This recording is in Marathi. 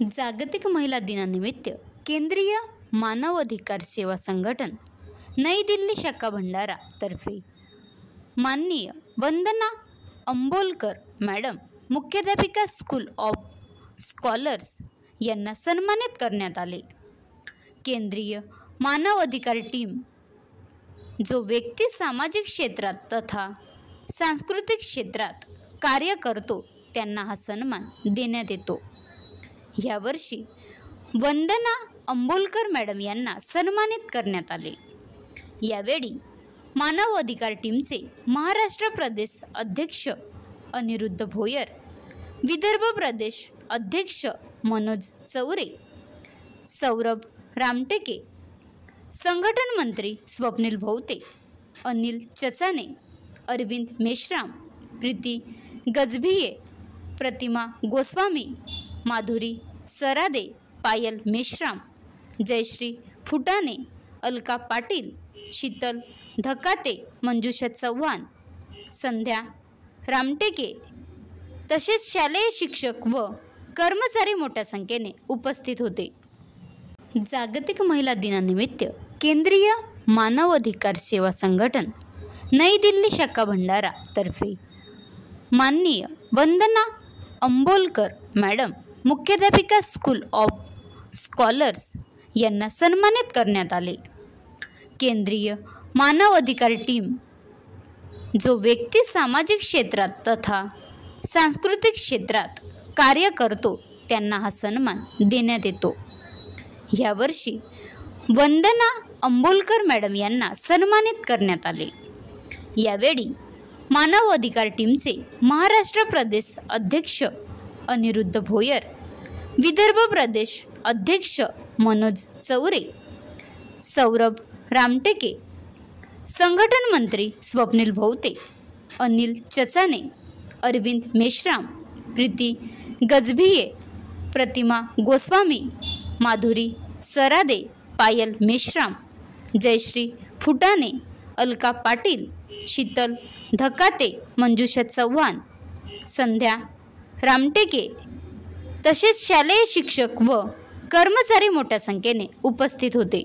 जागतिक महिला दिनानिमित्त केंद्रीय मानव अधिकार सेवा संघटन नई दिल्ली शाखा भंडारा तर्फे माननीय वंदना अंबोलकर मॅडम मुख्याध्यापिका स्कूल ऑफ स्कॉलर्स यांना सन्मानित करण्यात आले। केंद्रीय मानव अधिकार टीम जो व्यक्ती सामाजिक क्षेत्रात तथा सांस्कृतिक क्षेत्रात कार्य करतो त्यांना हा सन्मान देण्यात येतो। यावर्षी वंदना अंबोलकर मॅडम यांना सन्मानित करण्यात आले। यावेळी मानव अधिकार टीमचे महाराष्ट्र प्रदेश अध्यक्ष अनिरुद्ध भोयर, विदर्भ प्रदेश अध्यक्ष मनोज चौरे, सौरभ रामटेके, संघटन मंत्री स्वप्नील भोवते, अनिल चचाने, अरविंद मेश्राम, प्रीती गजभिये, प्रतिमा गोस्वामी, माधुरी सरादे, पायल मेश्राम, जयश्री फुटाणे, अलका पाटील, शीतल धकाते, मंजुषा चव्हाण, संध्या रामटेके तसेच शालेय शिक्षक व कर्मचारी मोठ्या संख्येने उपस्थित होते। जागतिक महिला दिनानिमित्त केंद्रीय मानव अधिकार सेवा संघटन नई दिल्ली शाखा भंडारा तर्फे माननीय वंदना अंबोलकर मॅडम मुख्याध्यापिका स्कूल ऑफ स्कॉलर्स यांना सन्मानित करण्यात आले। केंद्रीय मानव अधिकार टीम जो व्यक्ती सामाजिक क्षेत्रात तथा सांस्कृतिक क्षेत्रात कार्य करतो त्यांना हा सन्मान देण्यात येतो। यावर्षी वंदना अंबोलकर मॅडम यांना सन्मानित करण्यात आले। यावेळी मानव अधिकार टीमचे महाराष्ट्र प्रदेश अध्यक्ष अनिरुद्ध भोयर, विदर्भ प्रदेश अध्यक्ष मनोज चौरे, सौरभ रामटेके, संघटन मंत्री स्वप्नील भोवते, अनिल चचाने, अरविंद मेश्राम, प्रीती गजभिये, प्रतिमा गोस्वामी, माधुरी सरादे, पायल मेश्राम, जयश्री फुटाणे, अलका पाटील, शीतल धकाते, मंजुषा चव्हाण, संध्या रामटेके तसेच शालेय शिक्षक व कर्मचारी मोठ्या संख्येने उपस्थित होते।